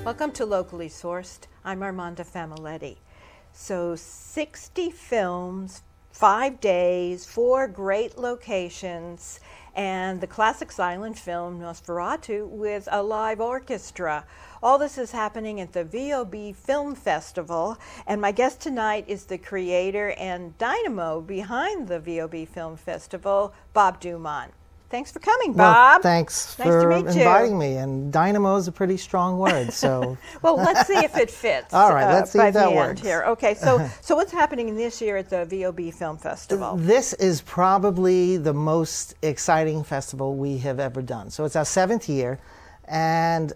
Welcome to Locally Sourced. I'm Armanda Familetti. So 60 films, 5 days, 4 great locations, and the classic silent film Nosferatu with a live orchestra. All this is happening at the VOB Film Festival, and my guest tonight is the creator and dynamo behind the VOB Film Festival, Bob Dumont. Thanks for coming, Bob. Well, thanks nice for to meet inviting me. And dynamo is a pretty strong word, so. Well, let's see if it fits. All right, let's see if that works. Here. Okay, so what's happening this year at the VOB Film Festival? This is probably the most exciting festival we have ever done. So it's our 7th year, and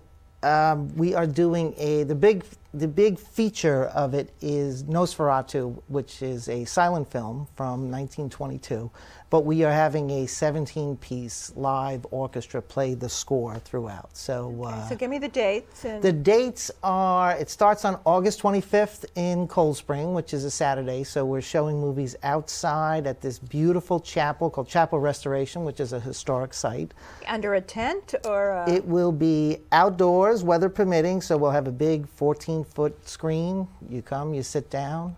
we are doing the big feature of it is Nosferatu, which is a silent film from 1922. But we are having a 17-piece live orchestra play the score throughout. So, so give me the dates. The dates are, it starts on August 25th in Cold Spring, which is a Saturday. So we're showing movies outside at this beautiful chapel called Chapel Restoration, which is a historic site. Under a tent or? It will be outdoors, weather permitting. So we'll have a big 14-foot screen. You come, you sit down.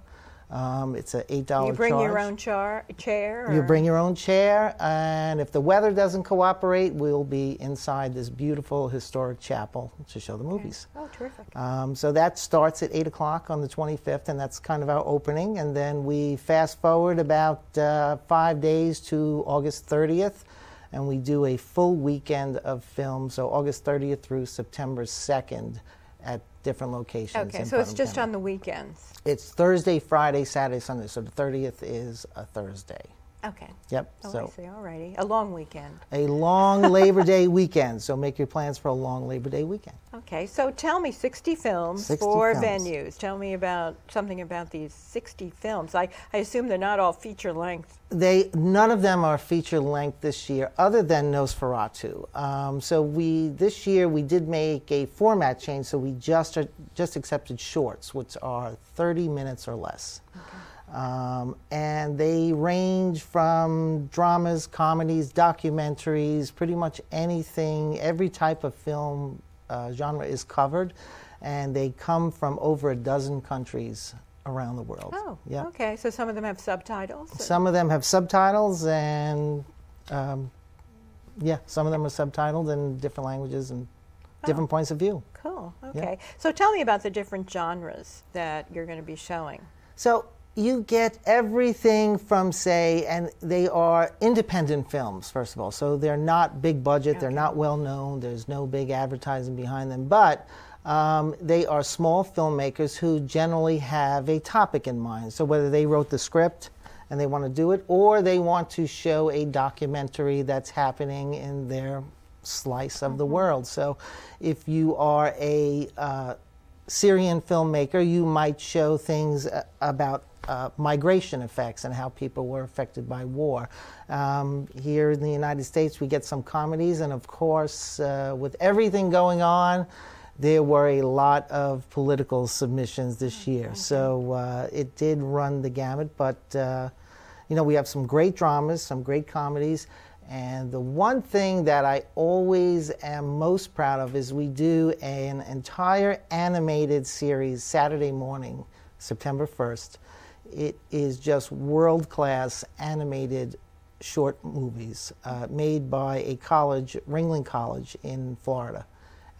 It's an $8 charge. You bring your own chair? You bring your own chair, and if the weather doesn't cooperate, we'll be inside this beautiful historic chapel to show the movies. Oh, terrific. So that starts at 8 o'clock on the 25th, and that's kind of our opening. And then we fast forward about 5 days to August 30th, and we do a full weekend of film, so August 30th through September 2nd at different locations. Okay, so it's just on the weekends. It's Thursday, Friday, Saturday, Sunday. So the 30th is a Thursday. Okay. Yep. Oh, so I see. All righty. A long weekend. A long Labor Day weekend. So make your plans for a long Labor Day weekend. Okay. So tell me, 60 films, 60 4 films. venues. Tell me about something about these 60 films. I assume they're not all feature length. None of them are feature length this year, other than Nosferatu. So this year we did make a format change. So we just accepted shorts, which are 30 minutes or less. Okay. And they range from dramas, comedies, documentaries, pretty much anything, every type of film genre is covered, and they come from over a dozen countries around the world. Oh, yeah. Okay. So some of them have subtitles? Some of them have subtitles, and some of them are subtitled in different languages and different points of view. Cool. Okay. Yeah. So tell me about the different genres that you're going to be showing. So you get everything from, say, and they are independent films, first of all. So they're not big budget, they're not well known, there's no big advertising behind them, but they are small filmmakers who generally have a topic in mind. So whether they wrote the script and they want to do it, or they want to show a documentary that's happening in their slice of the world. So if you are a Syrian filmmaker, you might show things about migration effects and how people were affected by war. Here in the United States, we get some comedies, and of course, with everything going on, there were a lot of political submissions this year. So it did run the gamut, but we have some great dramas, some great comedies. And the one thing that I always am most proud of is we do an entire animated series Saturday morning, September 1st. It is just world-class animated short movies made by a college, Ringling College in Florida.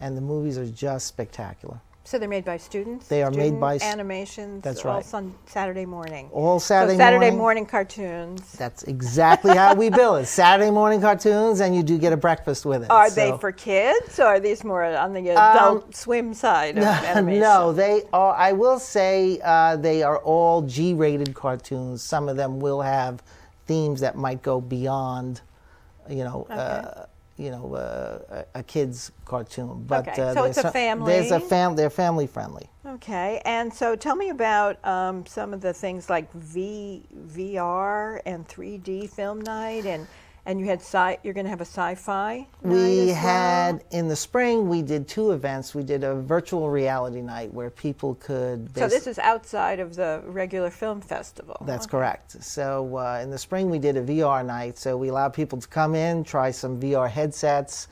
And the movies are just spectacular. So they're made by students? They are made by animations. That's all right. Saturday morning. All Saturday morning. Saturday morning cartoons. That's exactly how we bill it. Saturday morning cartoons, and you do get a breakfast with it. Are they for kids, or are these more on the Adult Swim side of animation? No, they are. I will say they are all G-rated cartoons. Some of them will have themes that might go beyond, a kid's cartoon. But so it's a family. They're family friendly. Okay, and so tell me about some of the things like VR and 3D film night, and you had you're going to have a sci-fi night in the spring, we did 2 events. We did a virtual reality night where people could... So this is outside of the regular film festival. That's correct. So in the spring, we did a VR night. So we allowed people to come in, try some VR headsets,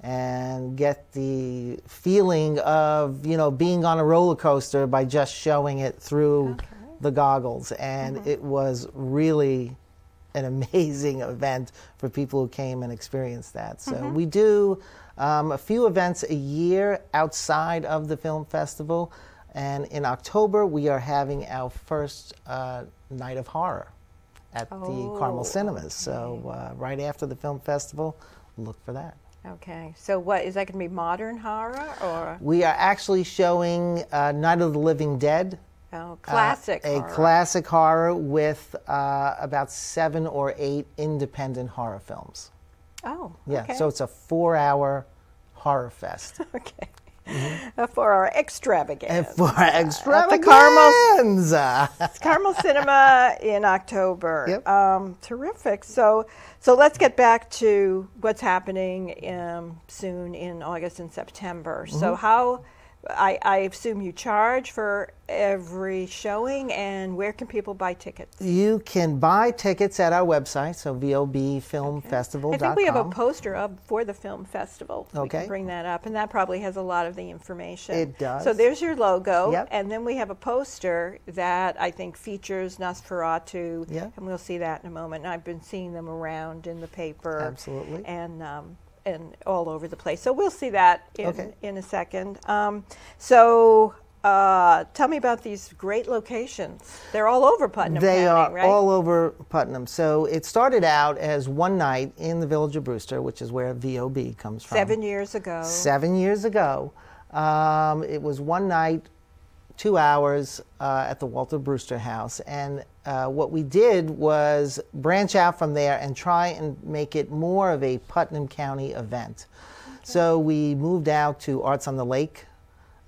and get the feeling of, being on a roller coaster by just showing it through the goggles. And it was really an amazing event for people who came and experienced that. So we do a few events a year outside of the film festival. And in October, we are having our first night of horror at the Carmel Cinemas. So right after the film festival, look for that. Okay. So what, is that going to be modern horror or? We are actually showing Night of the Living Dead. Oh, classic horror. A classic horror with about 7 or 8 independent horror films. Oh, yeah. Okay. So it's a 4-hour horror fest. Okay. For our extravaganza. For our extravaganza. At the Carmel Cinema in October. Yep. Terrific. So let's get back to what's happening soon in August and September. So how, I assume you charge for every showing, and where can people buy tickets? You can buy tickets at our website, so VOBFilmFestival.com. I think we have a poster up for the film festival. Okay. We can bring that up, and that probably has a lot of the information. It does. So there's your logo, Yep. and then we have a poster that I think features Nosferatu, Yep. and we'll see that in a moment. And I've been seeing them around in the paper. Absolutely. And all over the place. So we'll see that Okay. in a second. So tell me about these great locations. They're all over Putnam They County, are right? all over Putnam. So it started out as one night in the village of Brewster, which is where VOB comes from. 7 years ago. 7 years ago. It was one night, 2 hours at the Walter Brewster House. And what we did was branch out from there and try and make it more of a Putnam County event. Okay. So we moved out to Arts on the Lake.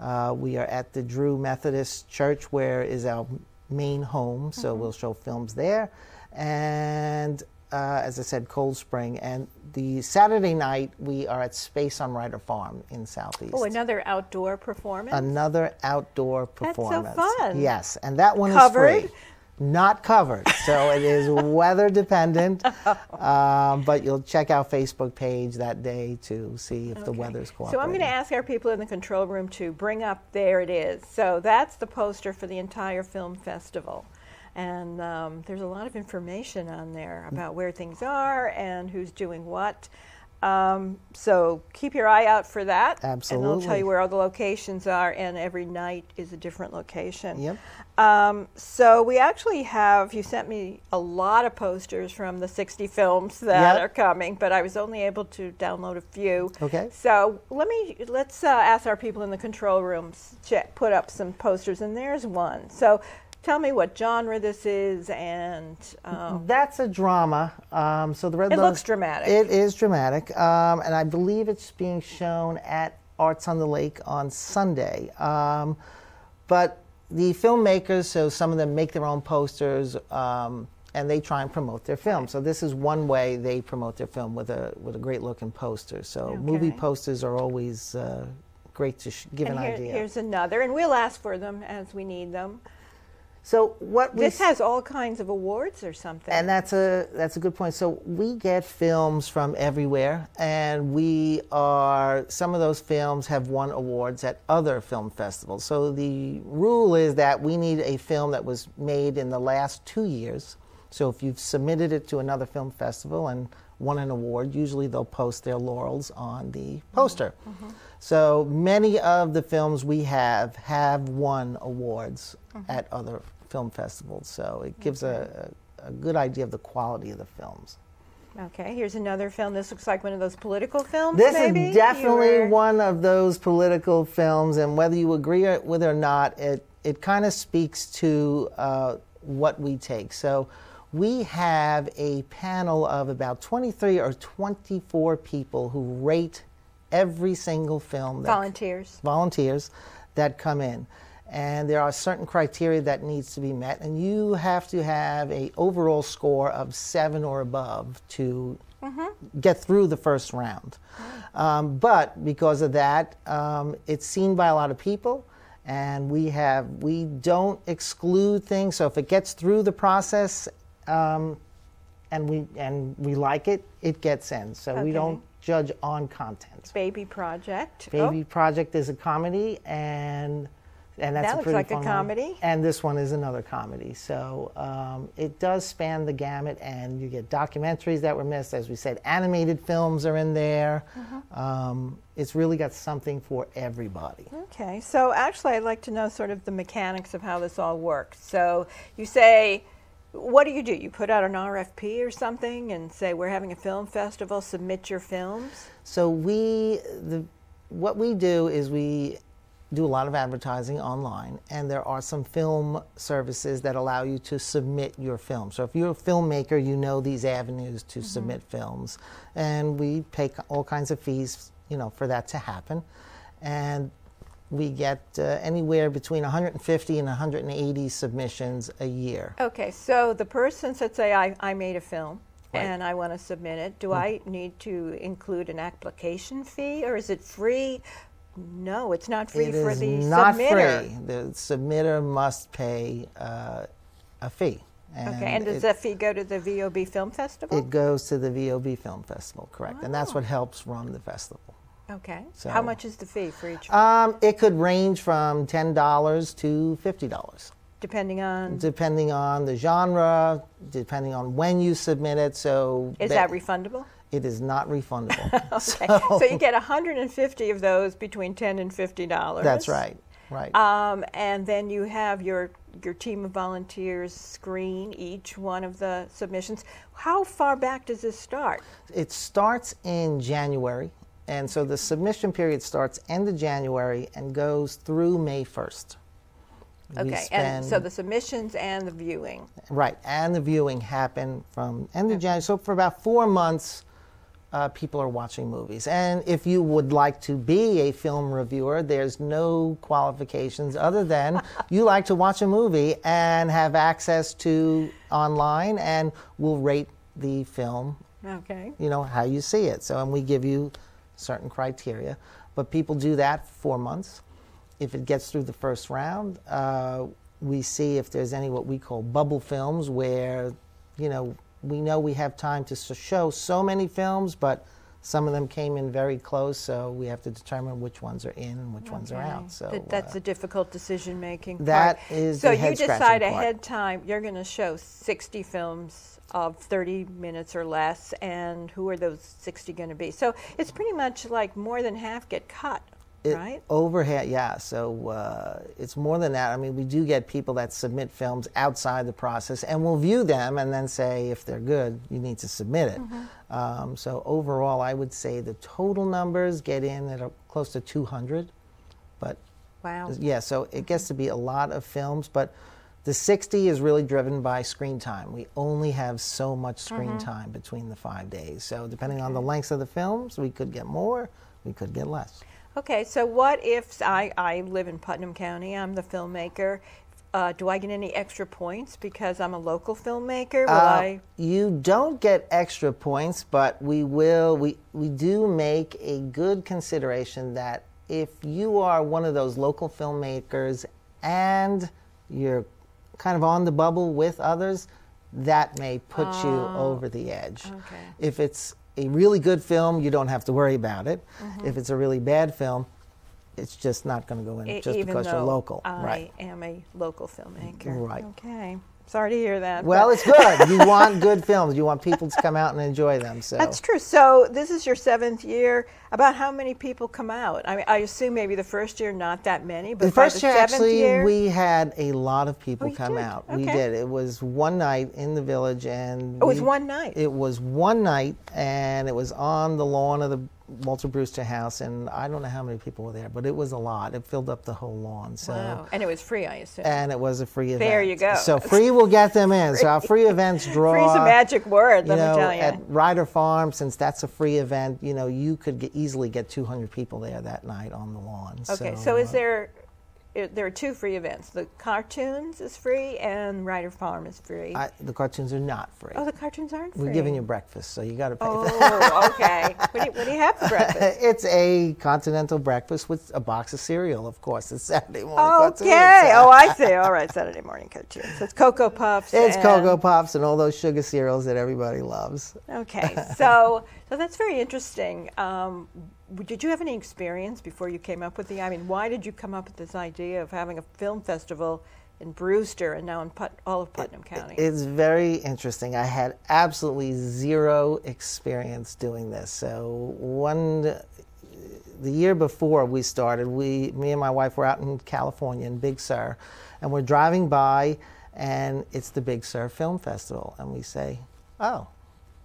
We are at the Drew Methodist Church, where is our main home. So we'll show films there. And as I said, Cold Spring. And the Saturday night, we are at Space on Ryder Farm in Southeast. Oh, another outdoor performance? Another outdoor performance. That's so fun. Yes, and that one Covered? is free. Not covered, so it is weather dependent. But you'll check our Facebook page that day to see if the weather's cooperating. So I'm going to ask our people in the control room to bring up, there it is. So that's the poster for the entire film festival. And there's a lot of information on there about where things are and who's doing what. So keep your eye out for that. Absolutely. And they'll tell you where all the locations are, and every night is a different location. Yep. So we actually have, you sent me a lot of posters from the 60 films that are coming, but I was only able to download a few. Okay. So let's ask our people in the control rooms to put up some posters, and there's one. So tell me what genre this is, and that's a drama. So the red. It looks dramatic. It is dramatic, and I believe it's being shown at Arts on the Lake on Sunday. But the filmmakers, so some of them make their own posters, and they try and promote their film. So this is one way they promote their film, with a great looking poster. So movie posters are always great to give an idea. Here's another, and we'll ask for them as we need them. So what this has all kinds of awards or something. And that's a good point. So we get films from everywhere, and some of those films have won awards at other film festivals. So the rule is that we need a film that was made in the last 2 years. So if you've submitted it to another film festival and won an award, usually they'll post their laurels on the poster. So many of the films we have won awards at other film festivals. So it gives a good idea of the quality of the films. Okay, here's another film. This looks like one of those political films, This maybe? is definitely one of those political films, and whether you agree with it or not, it kind of speaks to what we take. So we have a panel of about 23 or 24 people who rate every single film. Volunteers that come in. And there are certain criteria that needs to be met, and you have to have an overall score of 7 or above to get through the first round. But because of that, it's seen by a lot of people, and we don't exclude things. So if it gets through the process and we like it, it gets in. So we don't judge on content. Baby Project. Baby Project is a comedy, and that's that a looks pretty like fun a comedy. one. And this one is another comedy. So it does span the gamut, and you get documentaries that were missed. As we said, animated films are in there. It's really got something for everybody. Okay, so actually I'd like to know sort of the mechanics of how this all works. So you say, what do? You put out an RFP or something and say, we're having a film festival, submit your films? So what we do is we do a lot of advertising online, and there are some film services that allow you to submit your film. So if you're a filmmaker, you know these avenues to submit films, and we pay all kinds of fees, for that to happen, and we get anywhere between 150 and 180 submissions a year. Okay, so the person said, say I made a film. Right. And I want to submit it. Do I need to include an application fee, or is it free? No, it's not free for the submitter. It is not free. The submitter must pay a fee. And does that fee go to the VOB Film Festival? It goes to the VOB Film Festival, correct. Oh. And that's what helps run the festival. Okay. So, how much is the fee for each? It could range from $10 to $50. Depending on the genre, depending on when you submit it. So is that refundable? It is not refundable. Okay. So you get 150 of those between $10 and $50. That's right. Right. And then you have your team of volunteers screen each one of the submissions. How far back does this start? It starts in January, and so the submission period starts end of January and goes through May 1st. Okay, and so the submissions and the viewing. Right, and the viewing happen from end of January. So for about 4 months, people are watching movies. And if you would like to be a film reviewer, there's no qualifications other than you like to watch a movie and have access to online, and we'll rate the film, how you see it. So, and we give you certain criteria. But people do that for 4 months. If it gets through the first round, we see if there's any what we call bubble films where, we know we have time to show so many films, but some of them came in very close, so we have to determine which ones are in and which ones are out. So that's a difficult decision-making part. That is so the you head-scratching decide part. ahead time you're going to show 60 films of 30 minutes or less, and who are those 60 going to be? So it's pretty much like more than half get cut. Right? Overhead, yeah. So it's more than that. I mean, we do get people that submit films outside the process, and we'll view them and then say, if they're good, you need to submit it. So overall, I would say the total numbers get in at close to 200. But wow. Yeah, so it gets to be a lot of films, but the 60 is really driven by screen time. We only have so much screen time between the 5 days. So depending on the lengths of the films, we could get more, we could get less. Okay, so what if I live in Putnam County, I'm the filmmaker, do I get any extra points because I'm a local filmmaker? You don't get extra points, but we do make a good consideration that if you are one of those local filmmakers and you're kind of on the bubble with others, that may put you over the edge. Okay. If it's a really good film, you don't have to worry about it. If it's a really bad film, it's just not going to go in just because you're local. I am a local filmmaker. Right. Okay. Sorry to hear that. Well, it's good. You want good films. You want people to come out and enjoy them. So that's true. So this is your 7th year. About how many people come out? I mean, I assume maybe the first year not that many, but the first year, 7th actually, year? we had a lot of people come out. Okay. We did. It was one night in the village, and it was one night. It was one night, and it was on the lawn of the Walter Brewster House, and I don't know how many people were there, but it was a lot. It filled up the whole lawn. So, wow. And it was free, I assume. And it was a free event. There you go. So free will get them in. So our free events draw. Free's a magic word, let me tell you. At Ryder Farm, since that's a free event, you could easily get 200 people there that night on the lawn. Okay, so is there there are two free events. The cartoons is free and Ryder Farm is free. The cartoons are not free. Oh, the cartoons aren't free. We're giving you breakfast, so you got to pay for that. Oh, okay. What do you have for breakfast? It's a continental breakfast with a box of cereal, of course. It's Saturday morning cartoons. Okay. Oh, I see. All right, Saturday morning cartoons. So it's Cocoa Puffs. It's Cocoa Puffs and all those sugar cereals that everybody loves. Okay. So that's very interesting. Did you have any experience before you came up with why did you come up with this idea of having a film festival in Brewster and now in all of Putnam County? It's very interesting. I had absolutely zero experience doing this. So the year before we started, me and my wife were out in California in Big Sur, and we're driving by, and it's the Big Sur Film Festival, and we say, oh,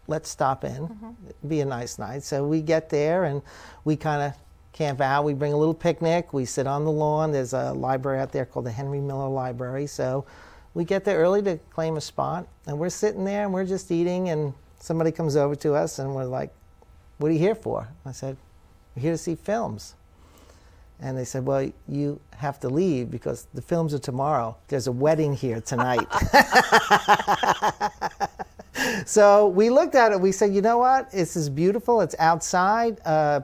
let's stop in. It'd be a nice night. So we get there and we kind of camp out. We bring a little picnic. We sit on the lawn. There's a library out there called the Henry Miller Library. So we get there early to claim a spot. And we're sitting there and we're just eating. And somebody comes over to us and we're like, what are you here for? I said, we're here to see films. And they said, well, you have to leave because the films are tomorrow. There's a wedding here tonight. So we looked at it, we said, you know what, this is beautiful, it's outside.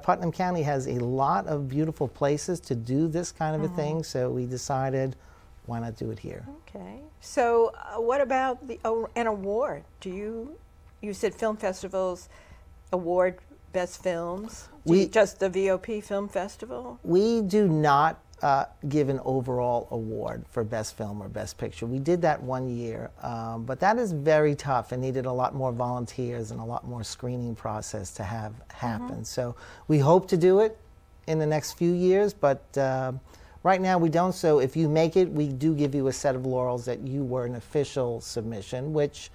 Putnam County has a lot of beautiful places to do this kind of a thing, so we decided, why not do it here? Okay. So what about an award? You said film festivals award best films? Just the VOP Film Festival? We do not give an overall award for best film or best picture. We did that one year, but that is very tough and needed a lot more volunteers and a lot more screening process to have happen. So we hope to do it in the next few years, but right now we don't. So if you make it, we do give you a set of laurels that you were an official submission, which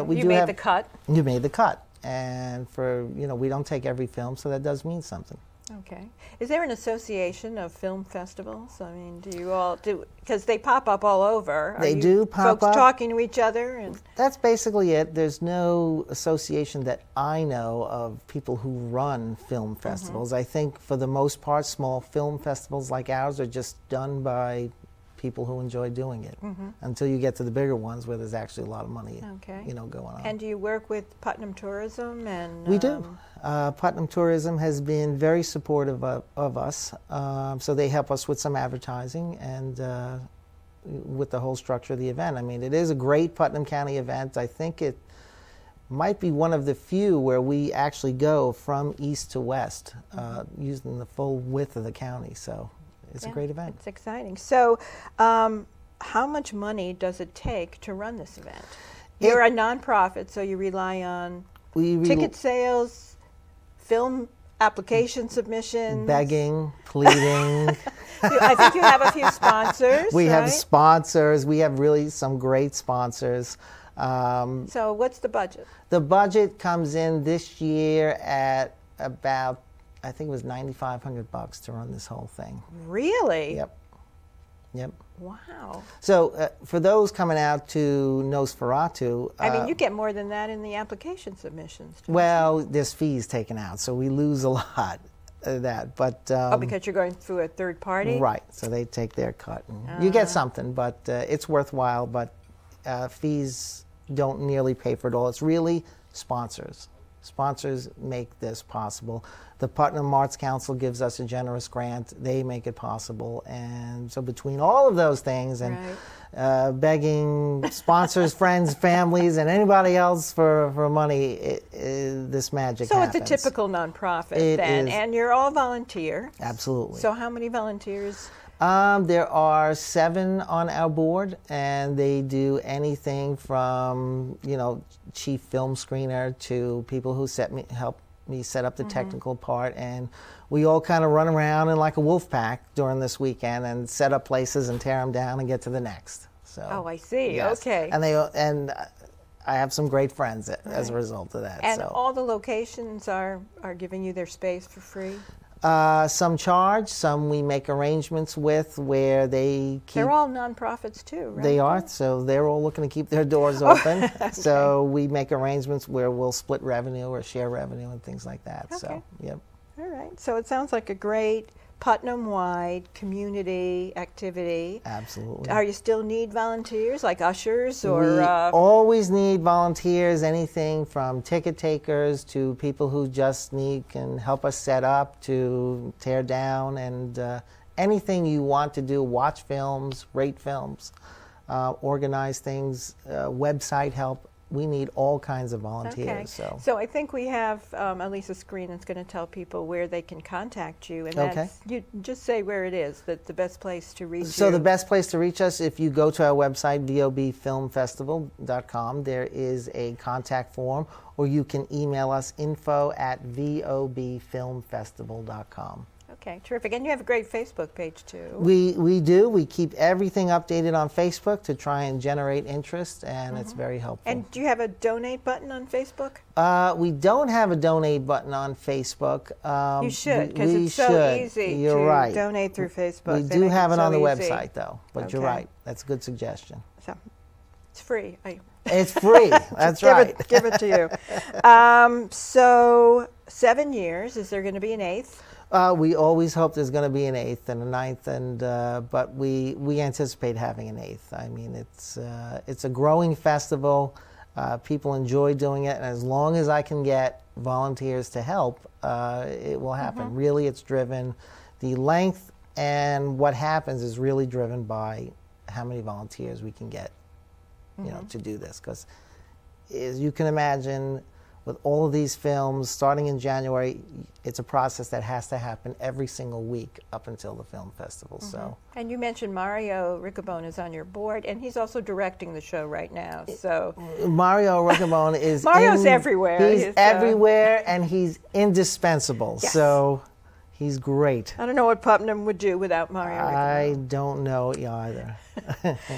we you made the cut. You made the cut, and we don't take every film, so that does mean something. Okay. Is there an association of film festivals? I mean, do you all do, because they pop up all over. They do pop up. Folks talking to each other? That's basically it. There's no association that I know of people who run film festivals. I think for the most part, small film festivals like ours are just done by people who enjoy doing it until you get to the bigger ones where there's actually a lot of money going on. And do you work with Putnam Tourism? We do. Putnam Tourism has been very supportive of us, so they help us with some advertising and with the whole structure of the event. I mean, it is a great Putnam County event. I think it might be one of the few where we actually go from east to west using the full width of the county, so it's a great event. It's exciting. So how much money does it take to run this event? You're a nonprofit, so you rely on ticket sales, film application submissions. Begging, pleading. I think you have a few sponsors. We have sponsors. We have really some great sponsors. So what's the budget? The budget comes in this year at about, I think it was $9,500 to run this whole thing. Really? Yep. Wow. So for those coming out to Nosferatu... I mean, you get more than that in the application submissions. Well, there's fees taken out, so we lose a lot of that. But because you're going through a third party? Right, so they take their cut. And you get something, but it's worthwhile, but fees don't nearly pay for it all. It's really sponsors. Sponsors make this possible. The Putnam Arts Council gives us a generous grant. They make it possible. And so between all of those things and begging sponsors, friends, families, and anybody else for money, this magic happens. So it's a typical nonprofit then, and you're all volunteer. Absolutely. So how many volunteers? There are 7 on our board, and they do anything from, chief film screener to people who help me set up the technical part, and we all kind of run around in like a wolf pack during this weekend and set up places and tear them down and get to the next. So. Oh, I see. Yes. Okay. And I have some great friends as a result of that. And all the locations are giving you their space for free? Some charge, some we make arrangements with where they keep... They're all nonprofits too, right? They are, so they're all looking to keep their doors open. Okay. So we make arrangements where we'll split revenue or share revenue and things like that. Okay. So, yep. All right. So it sounds like a great Putnam-wide community activity. Absolutely. Are you still need volunteers, like ushers or? We always need volunteers, anything from ticket takers to people who just can help us set up, to tear down, and anything you want to do, watch films, rate films, organize things, website help. We need all kinds of volunteers. Okay. So I think we have at least a screen that's going to tell people where they can contact you. And that's, you just say where it is, that the best place to reach you. So the best place to reach us, if you go to our website, vobfilmfestival.com, there is a contact form, or you can email us info@vobfilmfestival.com. Okay, terrific. And you have a great Facebook page, too. We do. We keep everything updated on Facebook to try and generate interest, and it's very helpful. And do you have a donate button on Facebook? We don't have a donate button on Facebook. You should, because it's so easy to donate through Facebook. We do have it on the website, though, but you're right. That's a good suggestion. So it's free. It's free. That's right. Give it to you. So 7 years. Is there going to be an 8th? We always hope there's going to be an 8th and a 9th, but we anticipate having an 8th. I mean, it's a growing festival. People enjoy doing it, and as long as I can get volunteers to help, it will happen. Really, it's driven. The length and what happens is really driven by how many volunteers we can get, to do this. Because, as you can imagine, with all of these films starting in January, it's a process that has to happen every single week up until the film festival. So, and you mentioned Mario Riccoboni is on your board, and he's also directing the show right now. So Mario Riccoboni is Mario's everywhere. He's everywhere, and he's indispensable. Yes. So he's great. I don't know what Putnam would do without Mario Riccoboni. I don't know either.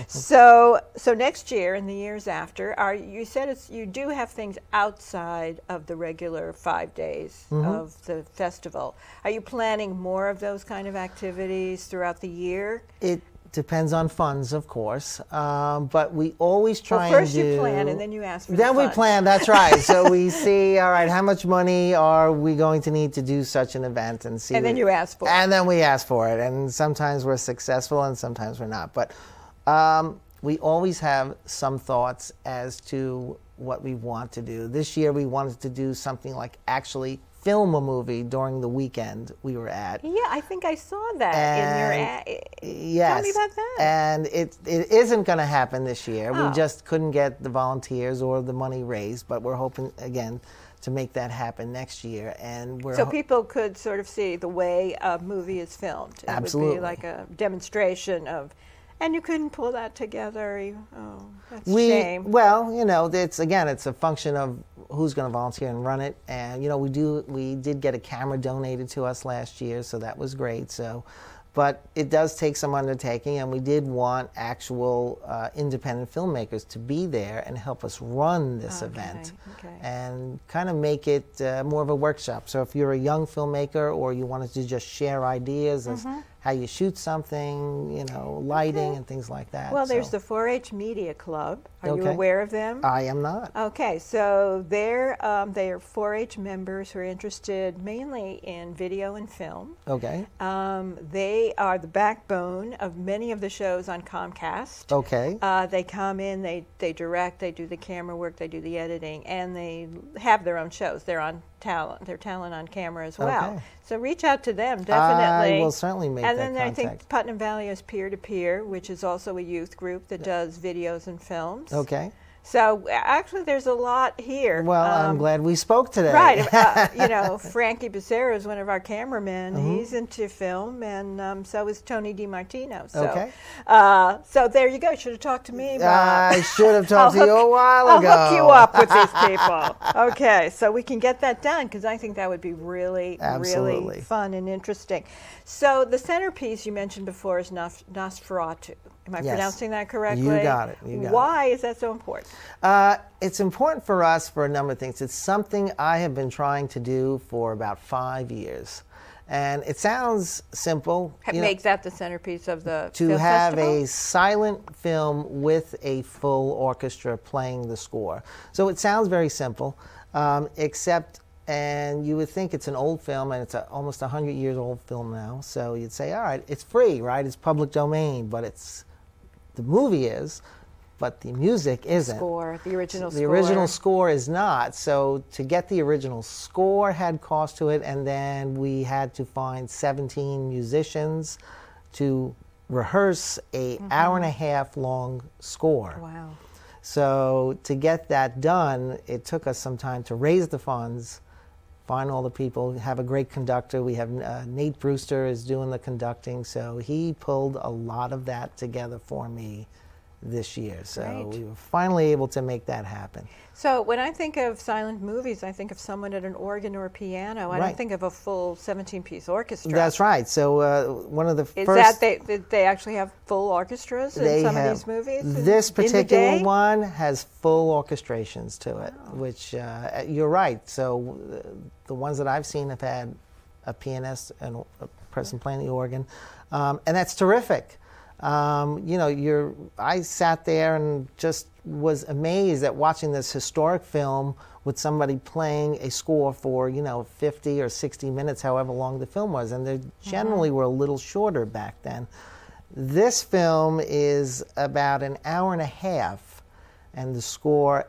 So next year and the years after, you said you do have things outside of the regular 5 days of the festival. Are you planning more of those kind of activities throughout the year? It depends on funds, of course, but we always try and do... Well, first you plan, and then you ask for the funds. Then we plan, that's right. So we see, all right, how much money are we going to need to do such an event? And then you ask for it. And then we ask for it. And sometimes we're successful, and sometimes we're not. But we always have some thoughts as to what we want to do. This year we wanted to do something like actually film a movie during the weekend we were at. Yeah, I think I saw that in your ad. Yes. Tell me about that. And it isn't going to happen this year. We just couldn't get the volunteers or the money raised, but we're hoping, again, to make that happen next year. And so people could sort of see the way a movie is filmed. Absolutely. It would be like a demonstration of... And you couldn't pull that together. That's a shame. Well, it's a function of who's going to volunteer and run it. And we did get a camera donated to us last year, so that was great. So, but it does take some undertaking, and we did want actual independent filmmakers to be there and help us run this event and kind of make it more of a workshop. So if you're a young filmmaker or you wanted to just share ideas as how you shoot something, lighting and things like that. Well, there's the 4-H Media Club. Are you aware of them? I am not. Okay, so they are 4-H members who are interested mainly in video and film. Okay. They are the backbone of many of the shows on Comcast. Okay. They come in, they direct, they do the camera work, they do the editing, and they have their own shows. They're on talent. They're talent on camera as well. Okay. So reach out to them, definitely. I will certainly make that contact. And then I think Putnam Valley is Peer-to-Peer, which is also a youth group that does videos and films. Okay. So actually, there's a lot here. Well, I'm glad we spoke today. Right. Frankie Becerra is one of our cameramen. He's into film, and so is Tony DiMartino. So, so there you go. You should have talked to me, Bob. I should have talked to you a while ago. I'll hook you up with these people. Okay, so we can get that done, because I think that would be really, really fun and interesting. So the centerpiece you mentioned before is Nosferatu. Am I pronouncing that correctly? You got it. Why is that so important? It's important for us for a number of things. It's something I have been trying to do for about 5 years. And it sounds simple. Make that the centerpiece of the to film have festival? a silent film with a full orchestra playing the score. So it sounds very simple, except and you would think it's an old film, and it's almost 100 years old film now. So you'd say, all right, it's free, right? It's public domain, but the movie is, but the music isn't. The original score. The original score is not. So to get the original score had cost to it, and then we had to find 17 musicians to rehearse a hour and a half long score. Wow. So to get that done, it took us some time to raise the funds, find all the people, have a great conductor. We have Nate Brewster is doing the conducting, so he pulled a lot of that together for me this year. So Great. we were finally able to make that happen. So when I think of silent movies, I think of someone at an organ or a piano. I Right. don't think of a full 17-piece orchestra. That's right. So one of the Is first... that they actually have full orchestras in some of these movies? This in the particular day? one has full orchestrations to it, Wow. which you're right. So the ones that I've seen have had a pianist and a person playing the organ, and that's terrific. I sat there and just was amazed at watching this historic film with somebody playing a score for 50 or 60 minutes, however long the film was, and they generally were a little shorter back then. This film is about an hour and a half, and the score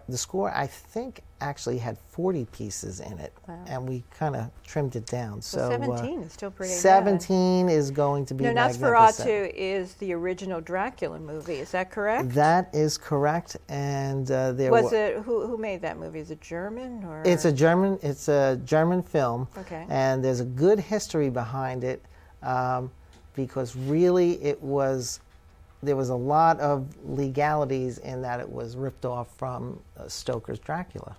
I think actually had 40 pieces in it. Wow. And we kind of trimmed it down. So 17 is still pretty good. 17 is going to be magnificent. Nosferatu is the original Dracula movie. Is that correct? That is correct. And there was it who made that movie? Is it German or? It's a German film. Okay. And there's a good history behind it because really there was a lot of legalities in that it was ripped off from Stoker's Dracula.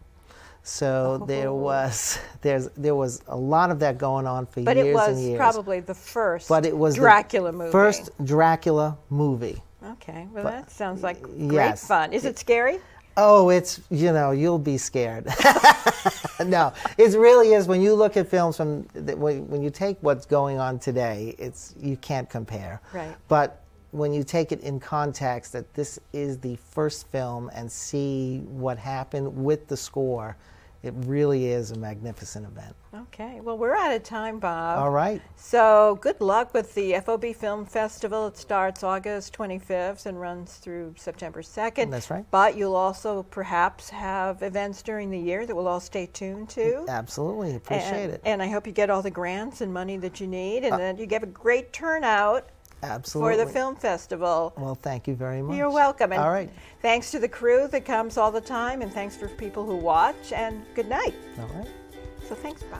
So there was a lot of that going on for years and years. But it was probably the first Dracula movie. First Dracula movie. Okay, well that sounds like great yes. fun. Is it scary? Oh, it's, you'll be scared. No, it really is. When you look at films when you take what's going on today, you can't compare. Right. But when you take it in context that this is the first film and see what happened with the score, it really is a magnificent event. Okay, well we're out of time, Bob. All right. So good luck with the FOB Film Festival. It starts August 25th and runs through September 2nd. That's right. But you'll also perhaps have events during the year that we'll all stay tuned to. Absolutely, appreciate it. And I hope you get all the grants and money that you need, and then you get a great turnout. Absolutely. For the film festival. Well, thank you very much. You're welcome. And all right. Thanks to the crew that comes all the time, and thanks for people who watch, and good night. All right. So thanks, Bob.